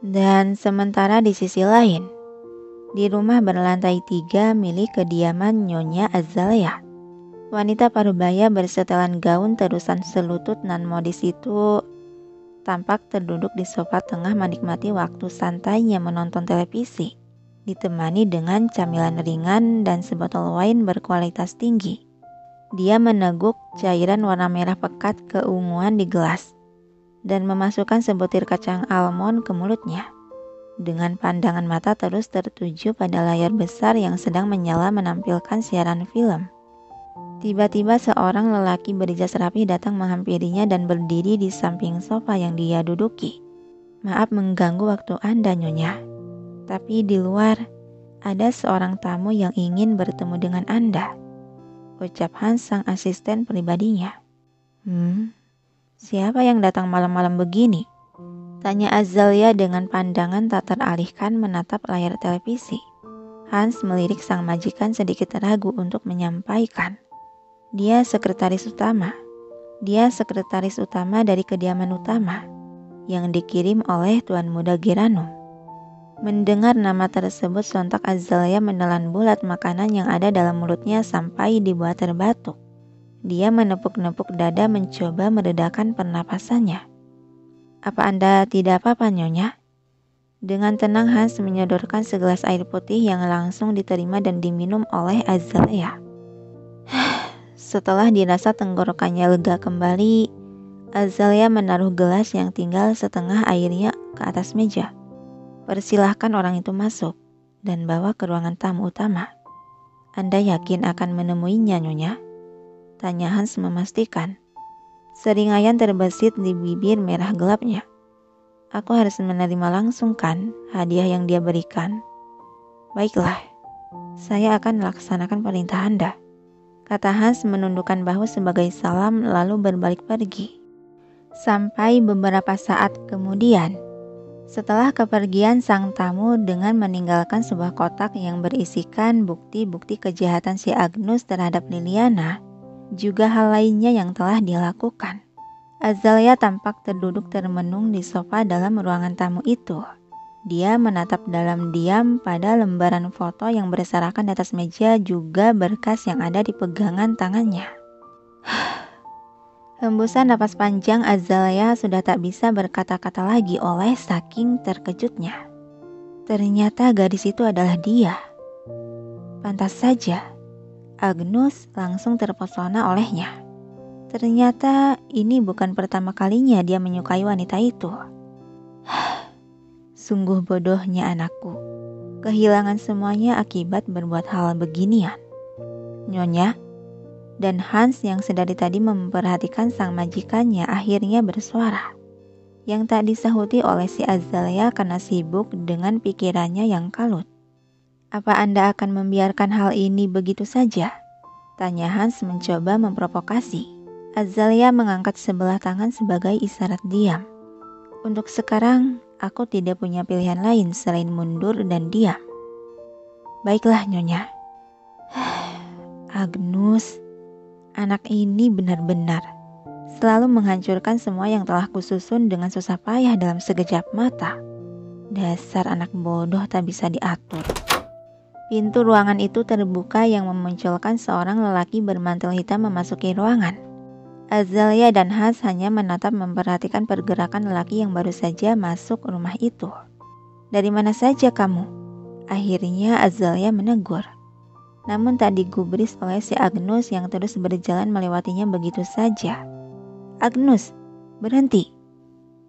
Dan sementara di sisi lain, di rumah berlantai 3 milik kediaman Nyonya Azalea, wanita parubaya bersetelan gaun terusan selutut nan modis itu tampak terduduk di sofa tengah menikmati waktu santainya menonton televisi, ditemani dengan camilan ringan dan sebotol wine berkualitas tinggi. Dia meneguk cairan warna merah pekat keunguan di gelas dan memasukkan sebutir kacang almond ke mulutnya. Dengan pandangan mata terus tertuju pada layar besar yang sedang menyala menampilkan siaran film. Tiba-tiba seorang lelaki berjas rapi datang menghampirinya dan berdiri di samping sofa yang dia duduki. "Maaf mengganggu waktu Anda, Nyonya. Tapi di luar ada seorang tamu yang ingin bertemu dengan Anda," ucap Hans sang asisten pribadinya. Siapa yang datang malam-malam begini?" tanya Azalea dengan pandangan tak teralihkan menatap layar televisi. Hans melirik sang majikan sedikit ragu untuk menyampaikan. Dia sekretaris utama dari kediaman utama yang dikirim oleh Tuan Muda Geranum. Mendengar nama tersebut sontak Azalea menelan bulat makanan yang ada dalam mulutnya sampai dibuat terbatuk. Dia menepuk-nepuk dada mencoba meredakan pernapasannya. "Apa Anda tidak apa-apa, Nyonya?" Dengan tenang Hans menyodorkan segelas air putih yang langsung diterima dan diminum oleh Azalea. Setelah dirasa tenggorokannya lega kembali, Azalea menaruh gelas yang tinggal setengah airnya ke atas meja. "Persilahkan orang itu masuk dan bawa ke ruangan tamu utama." "Anda yakin akan menemuinya, Nyonya?" tanya Hans memastikan. Seringayan terbesit di bibir merah gelapnya. "Aku harus menerima langsung kan hadiah yang dia berikan?" "Baiklah, saya akan melaksanakan perintah Anda," kata Hans menundukkan bahu sebagai salam lalu berbalik pergi. Sampai beberapa saat kemudian, setelah kepergian sang tamu dengan meninggalkan sebuah kotak yang berisikan bukti-bukti kejahatan si Agnus terhadap Liliana, juga hal lainnya yang telah dilakukan, Azalea tampak terduduk termenung di sofa dalam ruangan tamu itu. Dia menatap dalam diam pada lembaran foto yang berserakan di atas meja juga berkas yang ada di pegangan tangannya. Hembusan napas panjang Azalea sudah tak bisa berkata-kata lagi oleh saking terkejutnya. Ternyata gadis itu adalah dia. Pantas saja Agnus langsung terpesona olehnya. Ternyata ini bukan pertama kalinya dia menyukai wanita itu. Sungguh bodohnya anakku. Kehilangan semuanya akibat berbuat hal beginian. Nyonya, dan Hans yang sedari tadi memperhatikan sang majikannya akhirnya bersuara. Yang tak disahuti oleh si Azalea karena sibuk dengan pikirannya yang kalut. "Apa Anda akan membiarkan hal ini begitu saja?" tanya Hans mencoba memprovokasi. Azalea mengangkat sebelah tangan sebagai isyarat diam. "Untuk sekarang, aku tidak punya pilihan lain selain mundur dan diam." "Baiklah, Nyonya." Agnus, anak ini benar-benar selalu menghancurkan semua yang telah kususun dengan susah payah dalam sekejap mata. Dasar anak bodoh tak bisa diatur. Pintu ruangan itu terbuka yang memunculkan seorang lelaki bermantel hitam memasuki ruangan. Azalea dan Hans hanya menatap memperhatikan pergerakan lelaki yang baru saja masuk rumah itu. "Dari mana saja kamu?" akhirnya Azalea menegur. Namun tak digubris oleh si Agnus yang terus berjalan melewatinya begitu saja. "Agnus, berhenti!"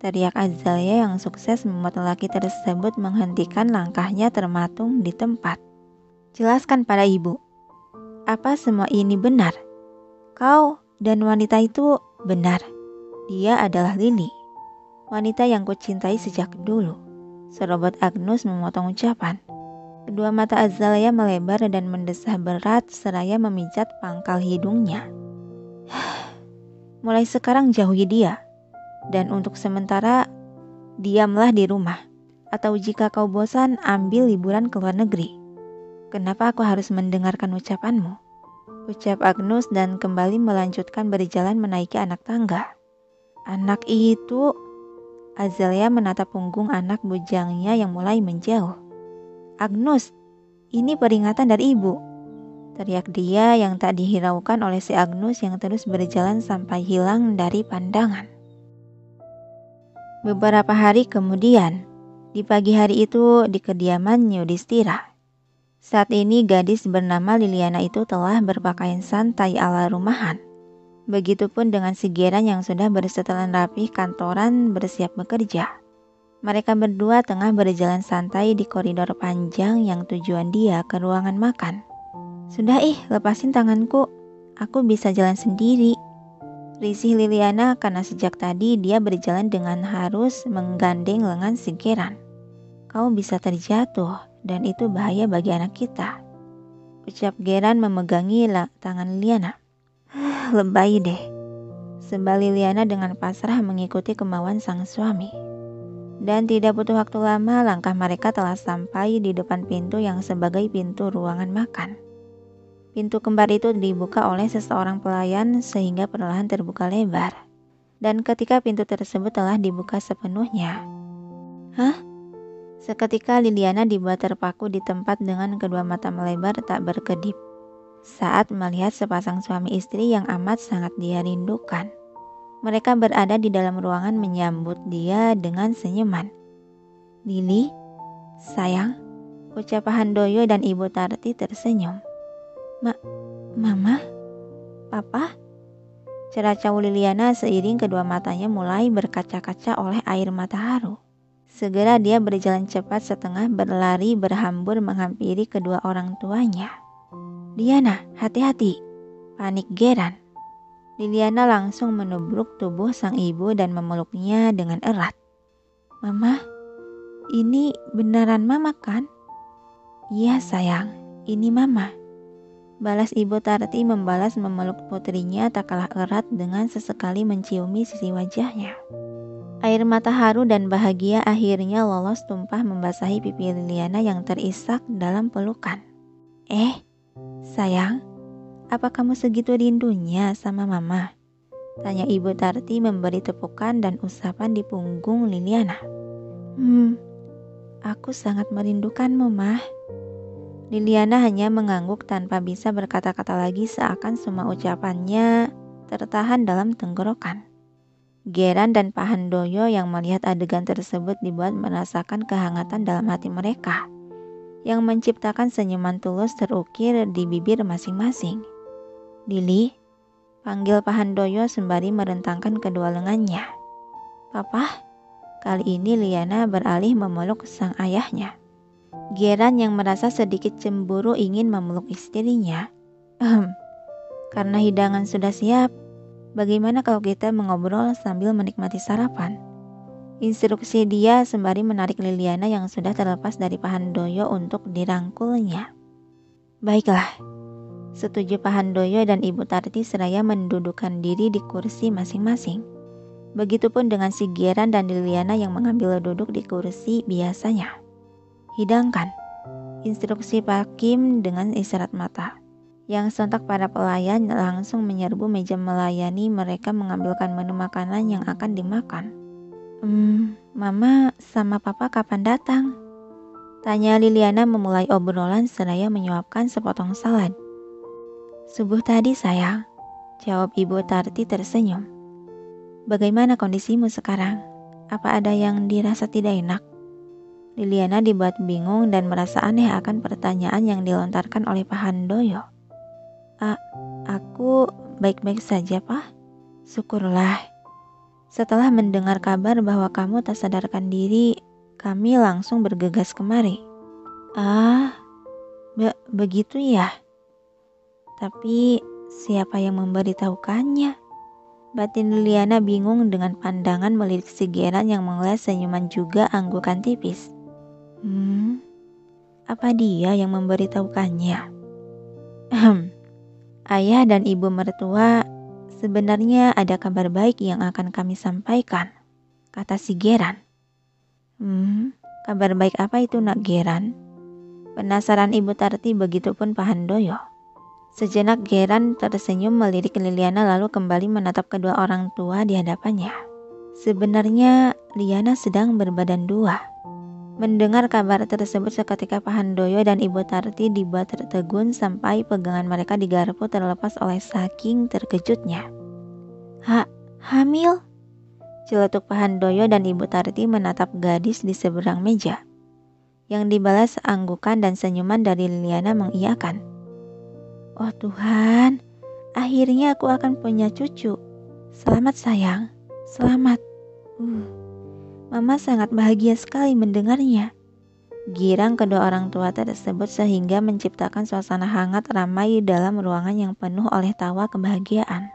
teriak Azalea yang sukses membuat lelaki tersebut menghentikan langkahnya termatung di tempat. "Jelaskan pada ibu, apa semua ini benar? Kau dan wanita itu benar. Dia adalah Lily, wanita yang kucintai sejak dulu," serobot Agnus memotong ucapan. Kedua mata Azalea melebar dan mendesah berat seraya memijat pangkal hidungnya. "Mulai sekarang jauhi dia. Dan untuk sementara, diamlah di rumah. Atau jika kau bosan, ambil liburan ke luar negeri. Kenapa aku harus mendengarkan ucapanmu?" ucap Agnus dan kembali melanjutkan berjalan menaiki anak tangga. Anak itu, Azalia menatap punggung anak bujangnya yang mulai menjauh. Agnus, ini peringatan dari ibu, teriak dia yang tak dihiraukan oleh si Agnus yang terus berjalan sampai hilang dari pandangan. Beberapa hari kemudian, di pagi hari itu di kediaman Yudhistira. Saat ini gadis bernama Liliana itu telah berpakaian santai ala rumahan. Begitupun dengan si Geran yang sudah bersetelan rapih kantoran bersiap bekerja. Mereka berdua tengah berjalan santai di koridor panjang yang tujuan dia ke ruangan makan. Sudah lepasin tanganku, aku bisa jalan sendiri. Risih Liliana karena sejak tadi dia berjalan dengan harus menggandeng lengan si Geran. Kau bisa terjatuh dan itu bahaya bagi anak kita, ucap Geran memegangi tangan Liliana. Lebay deh, sebal Liliana dengan pasrah mengikuti kemauan sang suami. Dan tidak butuh waktu lama, langkah mereka telah sampai di depan pintu yang sebagai pintu ruangan makan. Pintu kembar itu dibuka oleh seseorang pelayan sehingga perlahan terbuka lebar. Dan ketika pintu tersebut telah dibuka sepenuhnya, seketika Liliana dibuat terpaku di tempat dengan kedua mata melebar tak berkedip saat melihat sepasang suami istri yang amat sangat dia rindukan. Mereka berada di dalam ruangan menyambut dia dengan senyuman. Lili, sayang, ucap Handoyo dan Ibu Tarti tersenyum. Mama? Papa? Ceracau Liliana seiring kedua matanya mulai berkaca-kaca oleh air mata haru. Segera dia berjalan cepat setengah berlari berhambur menghampiri kedua orang tuanya. Liana, hati-hati, panik Geran. Liliana langsung menubruk tubuh sang ibu dan memeluknya dengan erat. Mama, ini beneran mama kan? Iya sayang, ini mama. Balas Ibu Tarti membalas memeluk putrinya tak kalah erat dengan sesekali menciumi sisi wajahnya. Air mata haru dan bahagia akhirnya lolos tumpah membasahi pipi Liliana yang terisak dalam pelukan. Sayang, apa kamu segitu rindunya sama mama? Tanya Ibu Tarti memberi tepukan dan usapan di punggung Liliana. Aku sangat merindukanmu, Mah. Liliana hanya mengangguk tanpa bisa berkata-kata lagi seakan semua ucapannya tertahan dalam tenggorokan. Geran dan Pak Handoyo yang melihat adegan tersebut dibuat merasakan kehangatan dalam hati mereka, yang menciptakan senyuman tulus terukir di bibir masing-masing. Lili, panggil Pak Handoyo sembari merentangkan kedua lengannya. Papa, kali ini Liliana beralih memeluk sang ayahnya. Geran yang merasa sedikit cemburu ingin memeluk istrinya. Karena hidangan sudah siap, bagaimana kalau kita mengobrol sambil menikmati sarapan? Instruksi dia sembari menarik Liliana yang sudah terlepas dari Pak Handoyo untuk dirangkulnya. Baiklah, setuju Pak Handoyo dan Ibu Tarti seraya mendudukkan diri di kursi masing-masing. Begitupun dengan si Geran dan Liliana yang mengambil duduk di kursi biasanya. Hidangkan, instruksi Pak Kim dengan isyarat mata. Yang sontak para pelayan langsung menyerbu meja melayani mereka mengambilkan menu makanan yang akan dimakan. Mama sama papa kapan datang? Tanya Liliana memulai obrolan seraya menyuapkan sepotong salad. Subuh tadi sayang, jawab Ibu Tarti tersenyum. Bagaimana kondisimu sekarang? Apa ada yang dirasa tidak enak? Liliana dibuat bingung dan merasa aneh akan pertanyaan yang dilontarkan oleh Pak Handoyo. Aku baik-baik saja, Pak. Syukurlah. Setelah mendengar kabar bahwa kamu tak sadarkan diri, kami langsung bergegas kemari. Begitu ya? Tapi siapa yang memberitahukannya? Batin Liliana bingung dengan pandangan melirik si Geran yang melihat senyuman juga anggukan tipis. Apa dia yang memberitahukannya? Ayah dan ibu mertua, sebenarnya ada kabar baik yang akan kami sampaikan, kata si Geran. Kabar baik apa itu nak Geran? Penasaran Ibu Tarti begitupun Pak Handoyo. Sejenak Geran tersenyum melirik Liliana lalu kembali menatap kedua orang tua di hadapannya. Sebenarnya Liana sedang berbadan dua. Mendengar kabar tersebut seketika Pak Handoyo dan Ibu Tarti dibuat tertegun sampai pegangan mereka di garpu terlepas oleh saking terkejutnya. Hamil? Celetuk Pak Handoyo dan Ibu Tarti menatap gadis di seberang meja. Yang dibalas anggukan dan senyuman dari Liliana mengiyakan. Oh Tuhan, akhirnya aku akan punya cucu. Selamat sayang, selamat. Mama sangat bahagia sekali mendengarnya. Girang kedua orang tua tersebut sehingga menciptakan suasana hangat ramai dalam ruangan yang penuh oleh tawa kebahagiaan.